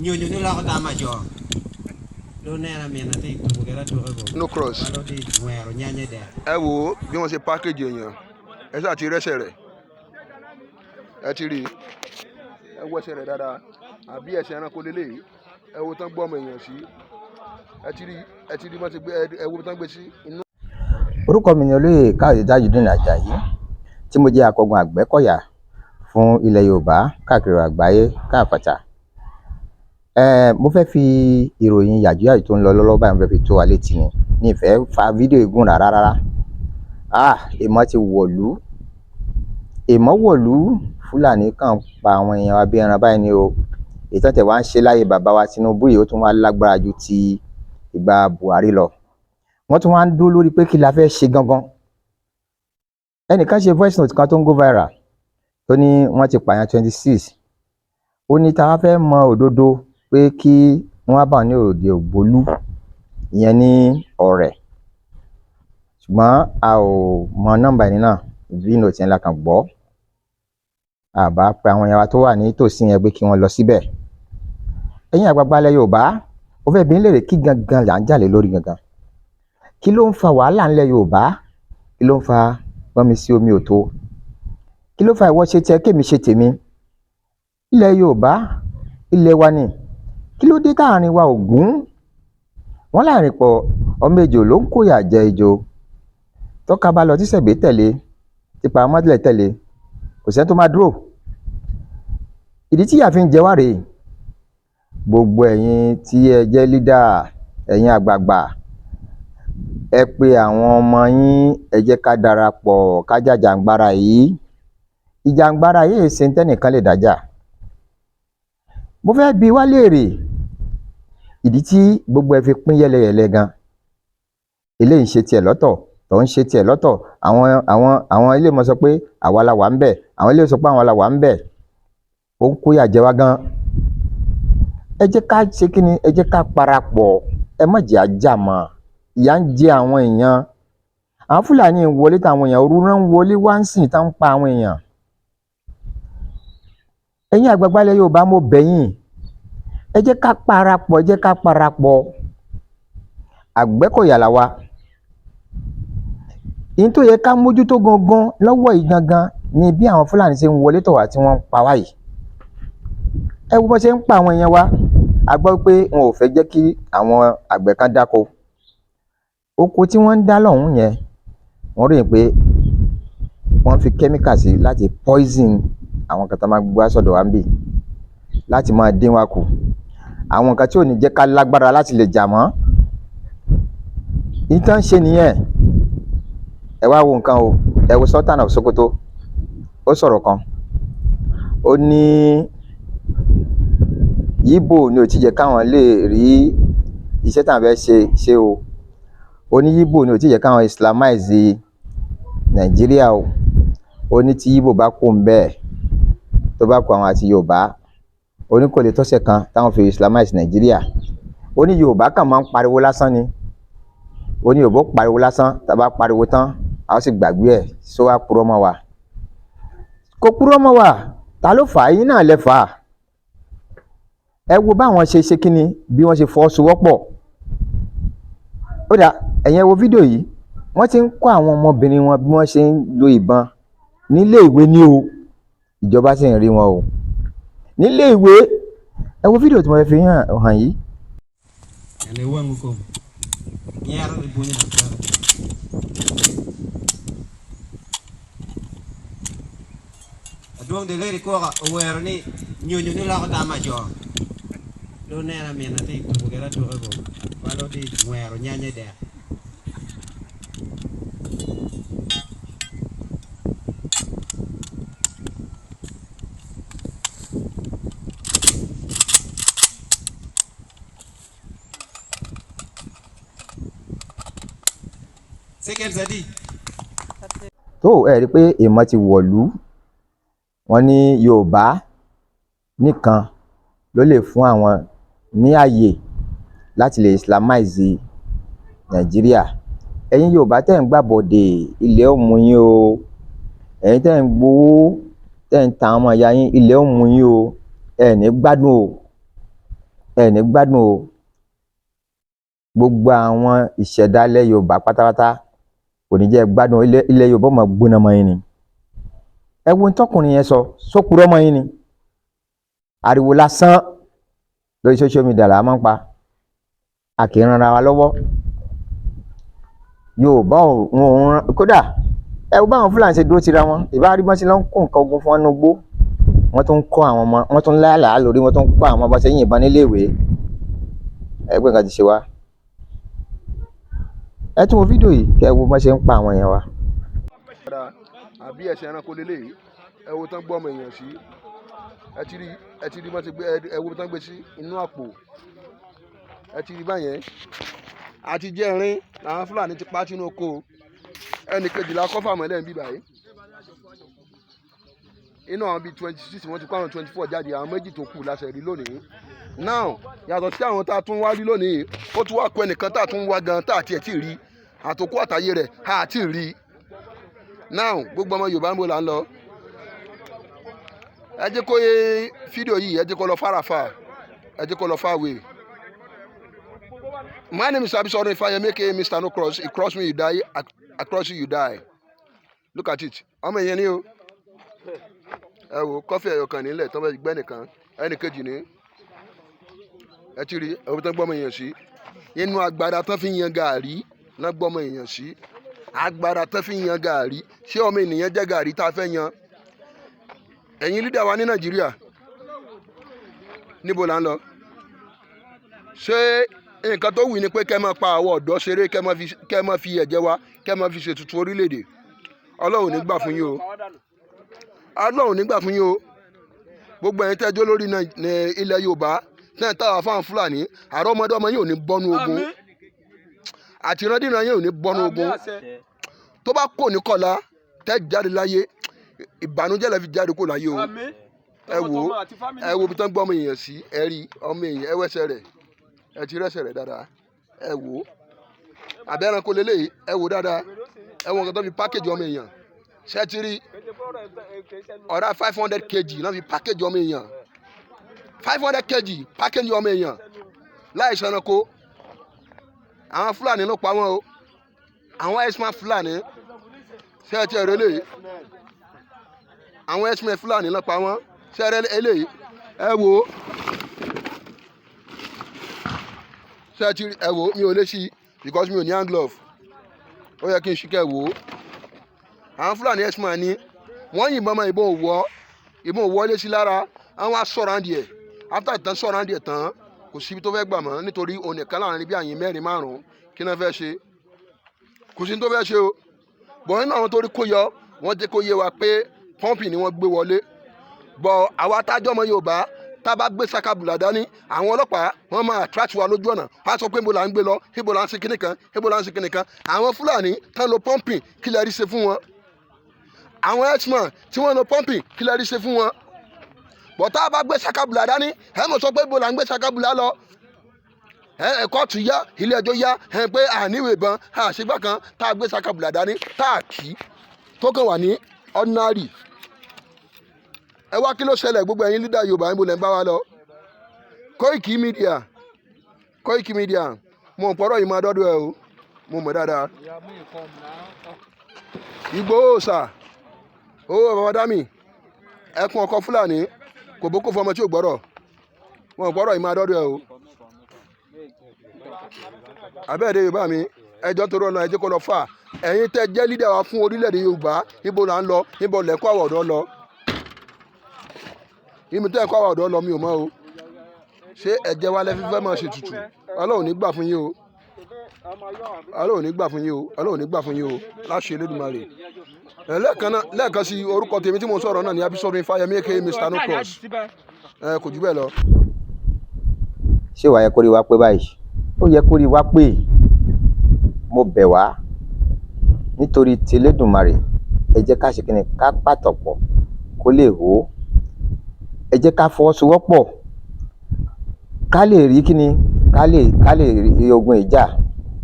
Nhiều nhiều thứ lo có tama cho. Lo nè là miền Tây của cái đó thuộc cái bộ. No cross. Lo đi ngoài rồi nha đẹp. Ẹ wo bí wọ́n ṣe package èèyàn ẹ ṣáà ti rẹ́sẹ̀ rẹ̀ ẹ ti rí ẹ wo ẹsẹ̀ rẹ̀ dáadáa àbí ẹsẹ̀ ẹranko lélẹ̀ ẹ wo tán gbọ́ ọmọ èèyàn sí ẹ ti rí wọ́n ti gbé ẹ wo tán gbé sí inú. Orúkọ mi ni olóyè Káyọ̀dé Tajudeen Àjàyí tí mo jẹ́ akọgun Àgbẹ̀kọ̀yà fún ilẹ̀ Yorùbá káàkiri àgbáyé káàfàtà. Mo fẹ́ fi ìròyìn yàjóyàjó tó ń lọ lọ́wọ́ báyìí mo fẹ́ fi tó wa létí ni ní ìfẹ́ fa fídíò igun rárá. Èèmọ̀ ti wọ̀lú Fúlàní kàn pa àwọn èèyàn wa bí ẹran báyìí ni o. Ìtàn tẹ̀ wá ń ṣe láyé bàbá wa Tinubu yìí ó tún wá lágbára ju ti ìgbà Buhari lọ. Wọ́n tún wá ń dúró lórí pé kí la fẹ́ ṣe gangan. Ẹnìkan ṣe voice note kan tó ń go viral tó ní wọ́n ti pààyàn 26. Ó ní tá a fẹ́ mọ òdodo pé kí wọ́n bá ní òde Ògbólú ìyẹn ní Ọ̀rẹ̀. Ṣùgbọ́n a ò mọ nọ́mbà ẹni náà bí note yẹn la kàn gbọ́. Àbá pé àwọn èèyàn wa tó wà ní tòsí yẹn pé kí wọ́n lọ síbẹ̀. Ẹ̀yin àgbààgbà ilẹ̀ Yorùbá ó fẹ́ bi ń léèrè kí gangan là ń jà lé lórí gangan. Kí ló ń fa wàhálà ńlẹ̀ Yorùbá? Kí ló ń fa gbọ́nmi sí omi òtó? Kí ló fa ìwọ ṣe tiẹ̀ kémi ṣe tèmi? Ilẹ̀ Yorùbá ilẹ̀ wa ni. Kí ló dé táàrin wa ògún? Wọ́n láàrin pọ̀ ọmọ ejò ló ń kóyà jẹ ejò. Tọ́ka bá lọ tí sẹ̀gbé tẹ̀lé tí paramọ́tìlẹ̀ tẹ̀lé kò sẹ́ni tó máa dúró. Ìdí tí ìyà fi ń jẹ wá rèé. Gbogbo ẹ̀yin tí ẹ jẹ́ leader, ẹ̀yin àgbààgbà, ẹ pé àwọn ọmọ yín ẹ jẹ́ ká darapọ̀ ká jàjàǹgbara yìí. Ìjàǹgbara yìí ṣe ń tẹ́nìkan lè dájà. Mo fẹ́ bi wá léèrè ìdí tí gbogbo ẹ fi pín yẹ́lẹyẹ̀lẹ gan. Eléyìí ń ṣe tiẹ̀ lọ́tọ̀ tó ń ṣe tiẹ̀ lọ́tọ̀. Àwọn ilé mọ̀ sọ pé àwa la wà ń bẹ̀, àwọn ilé sọ pé àwọn la wà ń bẹ̀. Ó ń kóyà jẹ wá gan. Ẹ jẹ́ ká ṣe kí ni? Ẹ jẹ́ ká parapọ̀. Ẹ má jẹ́ ajá mọ́. Ìyà ń jẹ àwọn èèyàn. Àwọn Fúlàní ń wọlé táwọn èèyàn òru náà ń wọlé wá ń sìn tá ń pa àwọn èèyàn. Ẹ̀yin àgbààgbà ilẹ̀ Yorùbá mo bẹ̀ yín. Ẹ jẹ́ ká parapọ̀, ẹ jẹ́ ká parapọ̀. Àgbẹ̀kọ̀yà là wa. Ìyẹn tó yẹ ká mójútó gangan lọ́wọ́ yìí gangan ni bí àwọn Fúlàní ṣe ń wọlé tọ̀ wá tí wọ́n ń pa wá yìí. Ẹ wo bó ṣe ń pa àwọn èèyàn wa. A gbọ́ pé wọn ò fẹ́ jẹ́ kí àwọn àgbẹ̀ kan dáko. Oko tí wọ́n ń dá lọ́hùn yẹn wọ́n ròyìn pé wọ́n fi kẹ́míkà sí láti poison àwọn kan tó máa gbé wá sọ́dọ̀ wa ń bì láti máa dín wa kù. Àwọn nǹkan tí ò ní jẹ́ ká lágbára láti lè jà mọ́. Ìtàn ṣe nìyẹn. Ẹ wá wo nǹkan o. Ẹ wo Sultan of Sokoto. Ó sọ̀rọ̀ kan. Ó ní Yíbò ni ò ti jẹ́ káwọn lè rí iṣẹ́ táwọn fẹ́ ṣe o. Ó ní Yíbò ni ò ti jẹ́ káwọn Islamize Nàìjíríà o. Ó ní tí Yíbò bá kú ń bẹ́ẹ̀ tó bá kú àwọn àti Yorùbá. Ó ní kò lè tọ́sẹ̀ kan táwọn fi Islamize Nàìjíríà. Ó ní Yorùbá kàn máa ń pariwo lásán ni. Ó ní Yorùbá pariwo lásán tá bá pariwo tán a ó sì gbàgbé ẹ̀ só wá purọ́ mọ́ wa. Kò purọ́ mọ́ wa. Ta ló fà á? Yín náà lẹ fà á. Ẹ wo báwọn ṣe kíni bí wọ́n ṣe fọwọ́sowọ́pọ̀. Ó dà ẹ̀yin ẹ wo fídíò yìí. Wọ́n ti ń kọ́ àwọn ọmọbìnrin wọn bí wọ́n ṣe ń lo ìbọn nílé ìwé ní o. Ìjọba sì ń rí wọn o. Nílé ìwé. Ẹ wo fídíò tí mo fẹ́ fi hàn yìí. Ẹni wọ́n ń kọ́. Nyara ibu nya besar. Aduang dele ko aware ni nyonyo ni la ko tama jo. Lo ne na miền Tây của cái đó thuộc cái bộ. Và lo đi ngoài rồi nha đẹp. Tó ẹ rí pé èèmọ̀ ti wọ̀lú. Wọ́n ní Yorùbá nìkan ló lè fún àwọn ní àyè láti lè Islamize Nàìjíríà. Ẹ̀yin Yorùbá tẹ́ ń gbàbọ̀dè ilẹ̀ ó mú yín o. Ẹ̀yin tẹ́ ń gbowó tẹ́ ń ta ọmọ ìyá yín ilẹ̀ ó mú yín o. Ẹ ní gbádùn o. ẹ ní gbádùn o. Gbogbo àwọn ìṣẹ̀dálẹ̀ Yorùbá pátápátá kò ní jẹ́ gbádùn. Ilẹ̀ Yorùbá mọ̀ gbóná mọ́ yín ni. Ẹ wo tọkùnrin yẹn sọ, sókùrọ́ mọ́ yín ni. Ariwo lásán lórí social media là máa ń pa. A kì í ran ara wa lọ́wọ́. Yorùbá òun kódà ẹ wo báwọn Fúlàní ṣe dúró tira wọn. Ìbá rí bọ́n sí ló ń kó nǹkan ogun fún wọn nugbó. Wọ́n tún ń kọ́ àwọn ọmọ, wọ́n tún láàlàá lórí, wọ́n tún ń kọ́ àwọn ọmọ bá ṣe yìnbọn nílé ìwé. Ẹgbẹ́ nǹkan ti ṣe wá. Ẹ tún wo fídíò yìí kẹ́ wo bọ́n ṣe ń pa àwọn èèyàn wa. Àbí ẹ̀sìn ẹranko lélẹ́yìí, ẹ wo tán gbọ́ ọmọ èèyàn sí. Ẹ ti rí wọ́n ti gbé, ẹ wo tán gbé sí inú àpò. Ẹ ti rí báyẹn. Àti jẹ́rin làwọn Fúlàní ti pa sínú oko. Ẹnì kejìlá kọ́fà mọ́lẹ̀ ń bí báyìí. Inú àwọn bíi 26 wọ́n ti kó àwọn 24 jáde, àwọn méjì tó kù láṣẹ rí lónìí. Now yàtọ̀ sí àwọn tá a tún wá rí lónìí, ó tún wá kó ẹnìkan tá a tún wá gan tá a tiẹ̀ tí rí. Àtòkù àtàyè rẹ̀ a ti rí. Now gbogbo ọmọ Yorùbá ń bọ̀ là ń lọ. Ẹ jẹ́ kó yé fídíò yìí, ẹ jẹ́ kó lọ farafa, ẹ jẹ́ kó lọ far away. My name is Abisola Ifayemi, aka Mr. No Cross. You cross me, you die. I cross you, you die. Look at it. Ọmọ èèyàn ni o. Ẹ wo kọfí ẹyọ kan nílẹ̀ tó bá gbẹ́ nìkan, ẹnì kejì ní. Ẹ ti rí ẹwọ́n tó ń gbọ́mọ èèyàn sí. Inú agbada tán fi yan gàárì náà gbọ́mọ èèyàn sí. Agbada tán fi yan gàárì. Ṣé ọmọ ènìyàn jẹ́ gàárì tá a fẹ́ yan? Ẹ̀yin lídà wa ní Nàìjíríà, níbo là ń lọ? Ṣé nǹkan tó wù ní pé kẹ́ máa pa àwọn ọ̀dọ́ ṣeré, kẹ́ máa fi ẹ̀jẹ̀ wa, kẹ́ máa fi ṣètùtù orílẹ̀-èdè? Ọlọ́run ní gbà fún yín o. Ọlọ́run ní gbà fún yín o. Gbogbo ẹ̀yin tẹ́jọ́ lórí ilẹ̀ Yorùbá náà táwa fáwọn Fúlàní, àrọ́mọdọ́mọ yín ò ní bọ́nú ogun. Àtìrandíran yín ò ní bọ́nú ogun. Tó bá kò ní kọ̀la tẹ́ jáde láyé, ìbànújẹ́ lẹ fi jáde kó láyé o. Ẹ wo bí tán gbọ́ ọmọ èèyàn sí, ẹ rí ọmọ èèyàn, ẹ wẹ́sẹ̀ rẹ̀, ẹ ti rẹ́sẹ̀ rẹ̀ dáadáa. Ẹ wo àbẹ́ ẹranko lélẹ́yìí, ẹ wo dáadáa. Ẹ wo nǹkan tó fi pákéjì ọmọ èèyàn. Ṣé ti rí ọ̀rá 500 kg náà fi pákéjì ọmọ èèyàn. 500 kg pákéjì ọmọ èèyàn láì ṣe ẹranko. Àwọn Fúlàní ló pa wọ́n o. Àwọn X-Men Fúlàní. Ṣé ti ẹ̀rọ eléyìí? Àwọn X-Men Fúlàní ló pa wọ́n. Ṣé ẹ̀rọ eléyìí? Ẹ wo. Ṣé ti rí? Ẹ wo mi ò lè ṣí because mi ò ní hand glove. Ó yẹ kí n ṣí kẹ́ wò ó. Àwọn Fúlàní X-Men ni wọ́n yìnbọn mọ́ ìbọn wọlé sí lára. Àwọn asọ̀ràǹdì ẹ̀ after ìtàn sọ̀ràǹdì ẹ̀ tán kò síbi tó fẹ́ gbà mọ́ nítorí òun nìkan láàrin bí àyìn mẹ́rin márùn-ún kí náà fẹ́ ṣe. Kò sí ní tó fẹ́ ṣe o. Bọ̀ nínú àwọn tó rí kó yọ wọ́n jẹ́ kó yé wa pé pọ́ǹpì ni wọ́n gbé wọlé. Bọ̀ àwa tájọ́ ọmọ Yorùbá tá a bá gbé sakabula dání, àwọn ọlọ́pàá wọ́n máa attract wa lójú ọ̀nà. Wọ́n á sọ pé ibo là ń gbé lọ, ibo là ń ṣe kíní kan, ibo là ń ṣe kíní kan. Àwọn Fúlàní tán lo pọ́ǹpì kí lẹ rí ṣe fún wọn. Àwọn X-Men tí wọ́n lo pọ́ǹpì kí lẹ rí ṣe fún wọn. Bọ̀ tá a bá gbé sakabula dání, ẹ mọ̀ sọ pé ibo là ń gbé sakabula lọ. Kóòtù yá, ilé ẹjọ́ yá, pé àníwèé ìbọn àṣegbá kan tá a gbé sakabula dání tá a kì í tó kàn wà ní ordinary. Ẹ wá kí ló ṣẹlẹ̀ gbogbo ẹ̀yin lídà Yorùbá níbo lẹ́ ń bá wa lọ? Koiki Media, Koiki Media, mo ń pọ̀rọ̀ yìí máa dọ́dọ̀ ẹ o, mo mọ̀ dáadáa. Ìgbòho sà, owó bàbá dámì, ẹkùn ọkọ Fúlàní, kò bókó fọmọ tí ò gbọ́rọ̀, mo ń pọ̀rọ̀ yìí máa dọ́dọ̀ ẹ o. Abẹ́ẹ̀dẹ̀ Yorùbá mi, ẹjọ́ tó rọ̀ náà ẹ jẹ́ kó lọ fà. Ẹ̀yin tẹ́ jẹ́ lídà wa fún orílẹ̀-èdè Yorùbá, ibo là ń lọ, ibo lẹ́kọ́ àwọ̀ ọ̀dọ́ lọ. Ìmú tẹ́ ẹ̀kọ́ àwọ̀ ọ̀dọ́ lọ mi ò mọ̀ o. Ṣé ẹ̀jẹ̀ wa lẹ́fí fẹ́ máa ṣe tutù? Ọlọ́run ní gbà fún yín o. Ọlọ́run ní gbà fún yín o. Ọlọ́run ní gbà fún yín o. Láṣẹ Elédùmarè. Lẹ́ẹ̀kan sí orúkọ tèmi tí mo sọ̀rọ̀ náà ní Abisola Ifayemi, aka Mr. No Cross. Kò jù bẹ́ẹ̀ lọ. Ṣé wàá yẹ kó rí wa pé báyìí? Ó yẹ kó rí wa pé mo bẹ̀ wá nítorí ti Elédùmarè. Ẹ jẹ́ ká ṣe kíni ká pàtọ̀pọ̀ kó lè hó. Ẹ jẹ́ ká fọwọ́sowọ́pọ̀ ká lè rí kíni ká lè rí ogun ìjà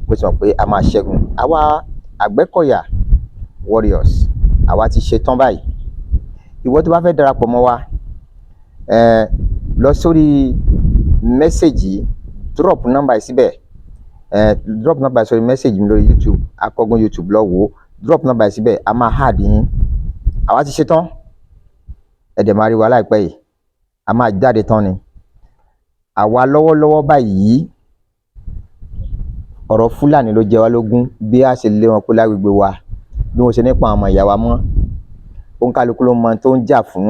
bó ti mọ̀ pé a máa ṣẹ́gun. Àwa Àgbẹ̀kọ̀yà warriors àwa ti ṣe tán báyìí. Ìwọ tó bá fẹ́ darapọ̀ mọ́ wa lọ sórí mẹ́sẹ̀gì drop number síbẹ̀ drop number sórí mẹ́sẹ̀gì mi lórí YouTube Akọ́gun YouTube lọ wò drop number síbẹ̀ a máa hard yín àwa ti ṣe tán ẹ̀dẹ̀ máa rí wa láìpẹ́ yìí a máa jáde tán ni àwa lọ́wọ́lọ́wọ́ báyìí ọ̀rọ̀ Fúlàní ló jẹ wá lógún bí a ṣe lé wọn kó lágbègbè wa bí wọ́n ṣe nípa àwọn ọmọ ìyá wa mọ́ òǹkàlùkù ló mọ tó ń jà fún